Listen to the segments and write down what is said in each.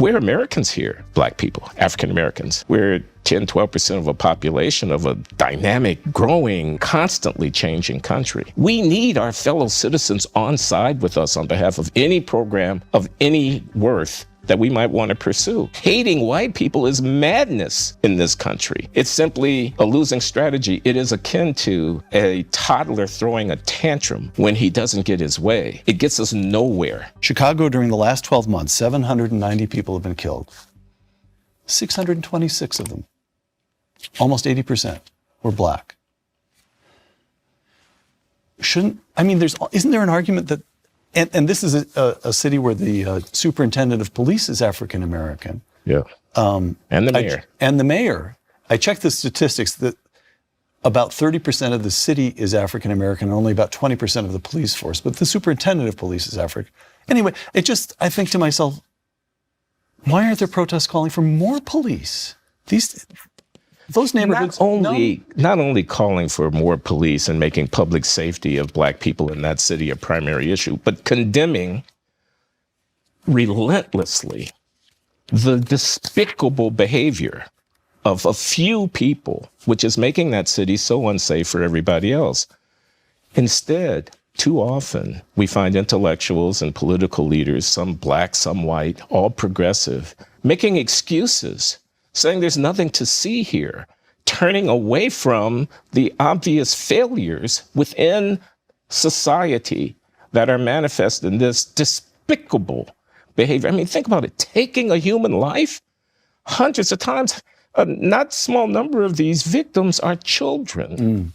We're Americans here, Black people, African Americans. We're 10, 12% of a population of a dynamic, growing, constantly changing country. We need our fellow citizens on side with us on behalf of any program of any worth that we might want to pursue. Hating white people is madness in this country. It's simply a losing strategy. It is akin to a toddler throwing a tantrum when he doesn't get his way. It gets us nowhere. Chicago, during the last 12 months, 790 people have been killed. 626 of them, almost 80%, were Black. Isn't there an argument that, and this is a city where the superintendent of police is African American. Yeah. And the mayor. And the mayor. I checked the statistics that about 30% of the city is African American and only about 20% of the police force. But the superintendent of police is African. Anyway, I think to myself, why aren't there protests calling for more police? Those neighborhoods. Not only calling for more police and making public safety of Black people in that city a primary issue, but condemning relentlessly the despicable behavior of a few people, which is making that city so unsafe for everybody else. Instead, too often, we find intellectuals and political leaders, some Black, some white, all progressive, making excuses, saying there's nothing to see here, turning away from the obvious failures within society that are manifest in this despicable behavior. I mean, think about it, taking a human life hundreds of times. A not small number of these victims are children.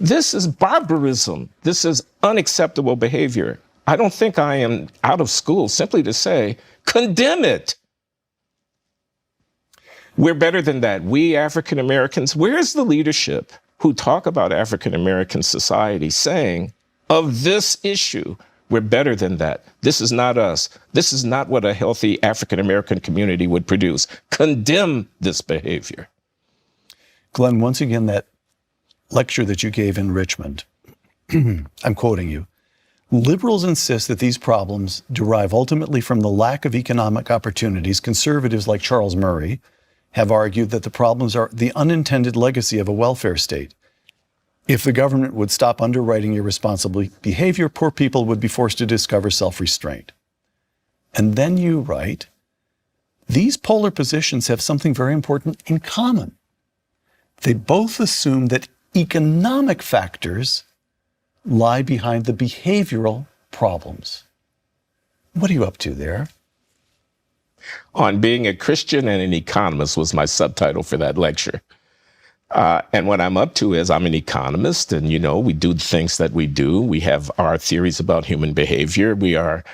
This is barbarism. This is unacceptable behavior. I don't think I am out of school simply to say, condemn it. We're better than that. We African Americans, where's the leadership who talk about African American society saying, of this issue, we're better than that. This is not us. This is not what a healthy African American community would produce. Condemn this behavior. Glenn, once again, that lecture that you gave in Richmond, I'm quoting you. Liberals insist that these problems derive ultimately from the lack of economic opportunities. Conservatives like Charles Murray have argued that the problems are the unintended legacy of a welfare state. If the government would stop underwriting irresponsible behavior, poor people would be forced to discover self-restraint. And then you write, these polar positions have something very important in common. They both assume that economic factors lie behind the behavioral problems. What are you up to there? On being a Christian and an economist was my subtitle for that lecture. And what I'm up to is I'm an economist, and, we do the things that we do. We have our theories about human behavior. We are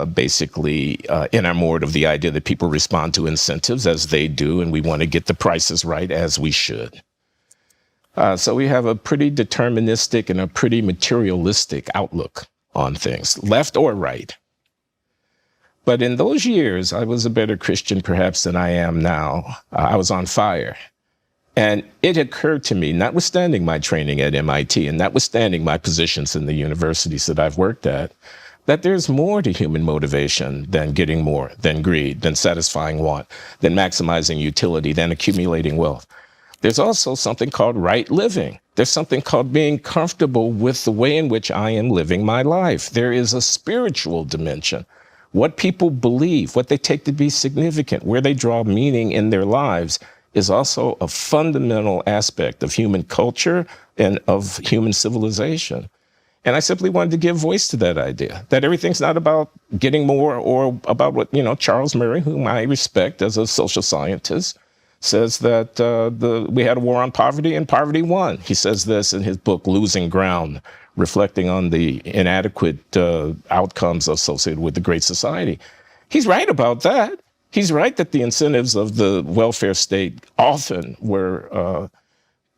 basically enamored of the idea that people respond to incentives as they do, and we want to get the prices right as we should. So we have a pretty deterministic and a pretty materialistic outlook on things, left or right. But in those years, I was a better Christian perhaps than I am now. I was on fire. And it occurred to me, notwithstanding my training at MIT and notwithstanding my positions in the universities that I've worked at, that there's more to human motivation than getting more, than greed, than satisfying want, than maximizing utility, than accumulating wealth. There's also something called right living. There's something called being comfortable with the way in which I am living my life. There is a spiritual dimension. What people believe, what they take to be significant, where they draw meaning in their lives is also a fundamental aspect of human culture and of human civilization. And I simply wanted to give voice to that idea, that everything's not about getting more or about what, Charles Murray, whom I respect as a social scientist, says that we had a war on poverty and poverty won. He says this in his book, Losing Ground, reflecting on the inadequate outcomes associated with the Great Society. He's right about that. He's right that the incentives of the welfare state often were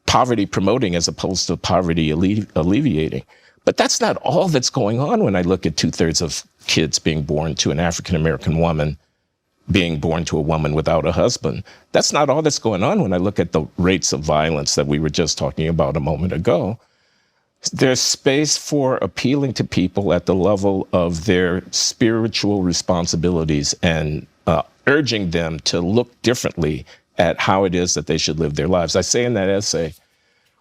poverty promoting as opposed to poverty alleviating. But that's not all that's going on when I look at 2/3 of kids being born to an African-American woman being born to a woman without a husband. That's not all that's going on when I look at the rates of violence that we were just talking about a moment ago. There's space for appealing to people at the level of their spiritual responsibilities and urging them to look differently at how it is that they should live their lives. I say in that essay,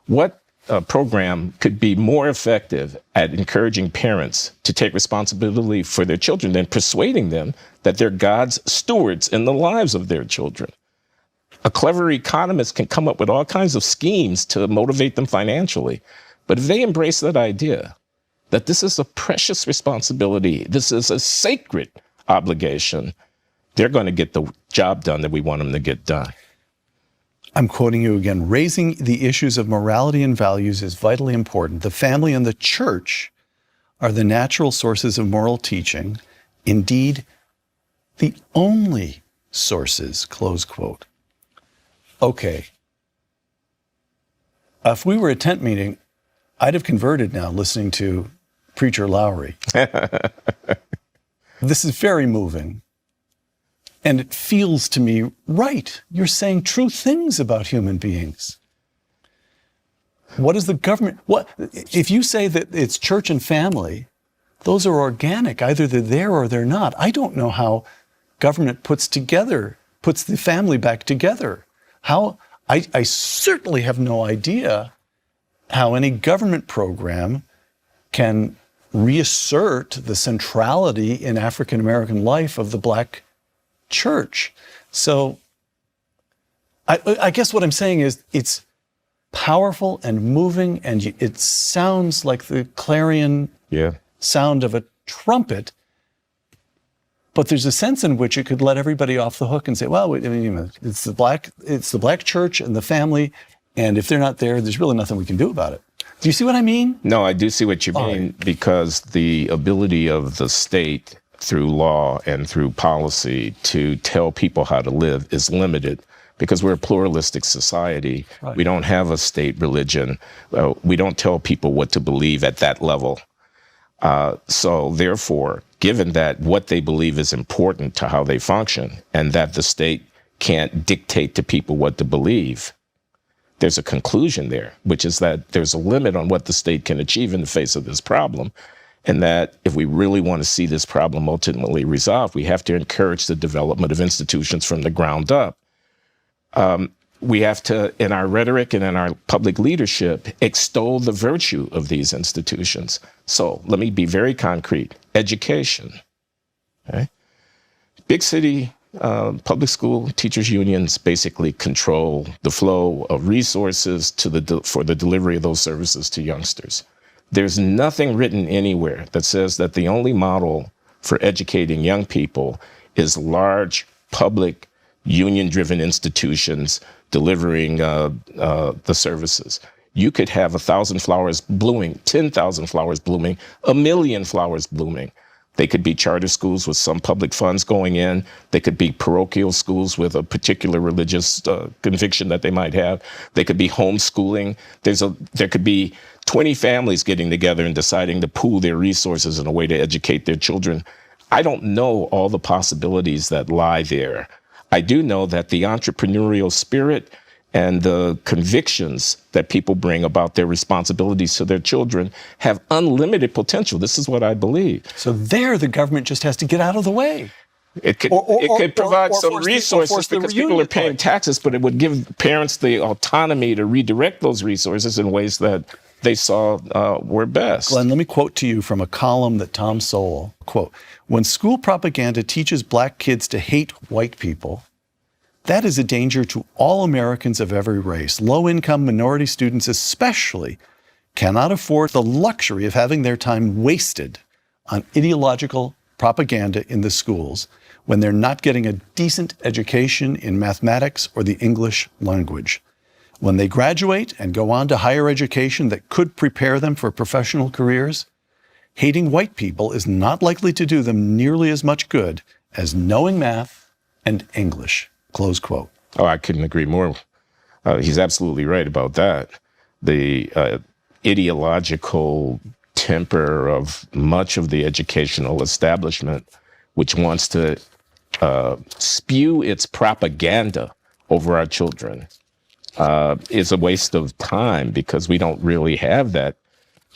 what program could be more effective at encouraging parents to take responsibility for their children than persuading them that they're God's stewards in the lives of their children? A clever economist can come up with all kinds of schemes to motivate them financially. But if they embrace that idea that this is a precious responsibility, this is a sacred obligation, they're going to get the job done that we want them to get done. I'm quoting you again. Raising the issues of morality and values is vitally important. The family and the church are the natural sources of moral teaching. Indeed, the only sources, close quote. Okay. If we were a tent meeting, I'd have converted now listening to Preacher Loury. This is very moving. And it feels to me right. You're saying true things about human beings. What is the government? What if you say that it's church and family? Those are organic. Either they're there or they're not. I don't know how government puts the family back together. I certainly have no idea how any government program can reassert the centrality in African American life of the Black church. So I guess what I'm saying is it's powerful and moving, and it sounds like the clarion sound of a trumpet, but there's a sense in which it could let everybody off the hook and say, well, it's the black church and the family, and if they're not there, there's really nothing we can do about it. Do you see what I mean? No, I do see what you mean, because the ability of the state through law and through policy to tell people how to live is limited, because we're a pluralistic society. Right. We don't have a state religion. We don't tell people what to believe at that level. So therefore, given that what they believe is important to how they function, and that the state can't dictate to people what to believe, there's a conclusion there, which is that there's a limit on what the state can achieve in the face of this problem. And that if we really want to see this problem ultimately resolved, we have to encourage the development of institutions from the ground up. We have to, in our rhetoric and in our public leadership, extol the virtue of these institutions. So let me be very concrete. Education. Okay? Big city public school teachers unions basically control the flow of resources for the delivery of those services to youngsters. There's nothing written anywhere that says that the only model for educating young people is large public union-driven institutions delivering the services. You could have 1,000 flowers blooming, 10,000 flowers blooming, 1,000,000 flowers blooming. They could be charter schools with some public funds going in. They could be parochial schools with a particular religious conviction that they might have. They could be homeschooling. There could be 20 families getting together and deciding to pool their resources in a way to educate their children. I don't know all the possibilities that lie there. I do know that the entrepreneurial spirit and the convictions that people bring about their responsibilities to their children have unlimited potential. This is what I believe. So there, the government just has to get out of the way. It could provide some resources because people are paying taxes, but it would give parents the autonomy to redirect those resources in ways that they saw were best. Glenn, let me quote to you from a column that Tom Sowell, quote, "When school propaganda teaches Black kids to hate white people, that is a danger to all Americans of every race. Low-income minority students especially cannot afford the luxury of having their time wasted on ideological propaganda in the schools when they're not getting a decent education in mathematics or the English language. When they graduate and go on to higher education that could prepare them for professional careers, hating white people is not likely to do them nearly as much good as knowing math and English." Close quote. Oh, I couldn't agree more. He's absolutely right about that. The ideological temper of much of the educational establishment, which wants to spew its propaganda over our children, is a waste of time, because we don't really have that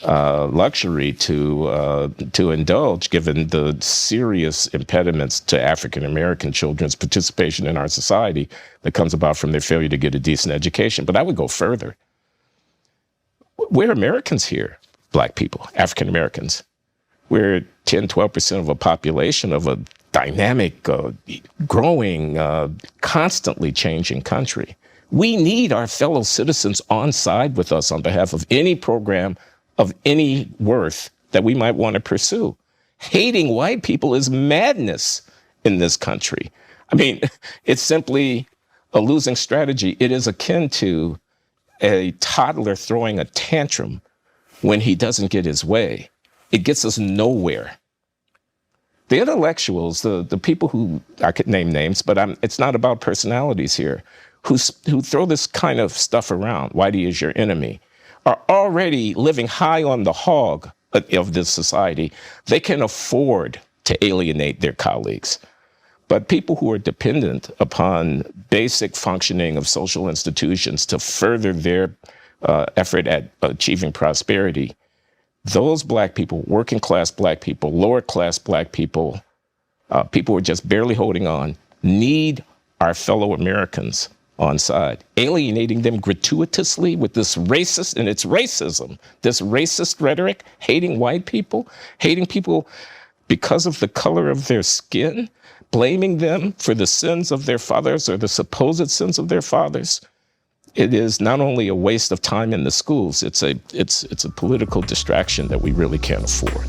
luxury to indulge, given the serious impediments to African American children's participation in our society that comes about from their failure to get a decent education. But I would go further. We're Americans here, Black people, African Americans. We're 10, 12% of a population of a dynamic, growing, constantly changing country. We need our fellow citizens on side with us on behalf of any program of any worth that we might want to pursue. Hating white people is madness in this country. I mean, it's simply a losing strategy. It is akin to a toddler throwing a tantrum when he doesn't get his way. It gets us nowhere. The intellectuals, the people who, I could name names, but it's not about personalities here, who throw this kind of stuff around, whitey is your enemy, are already living high on the hog of this society. They can afford to alienate their colleagues. But people who are dependent upon basic functioning of social institutions to further their effort at achieving prosperity, those Black people, working class Black people, lower class Black people, people who are just barely holding on, need our fellow Americans on side. Alienating them gratuitously with this racist, and it's racism, this racist rhetoric, hating white people, hating people because of the color of their skin, blaming them for the sins of their fathers or the supposed sins of their fathers. It is not only a waste of time in the schools, it's a political distraction that we really can't afford.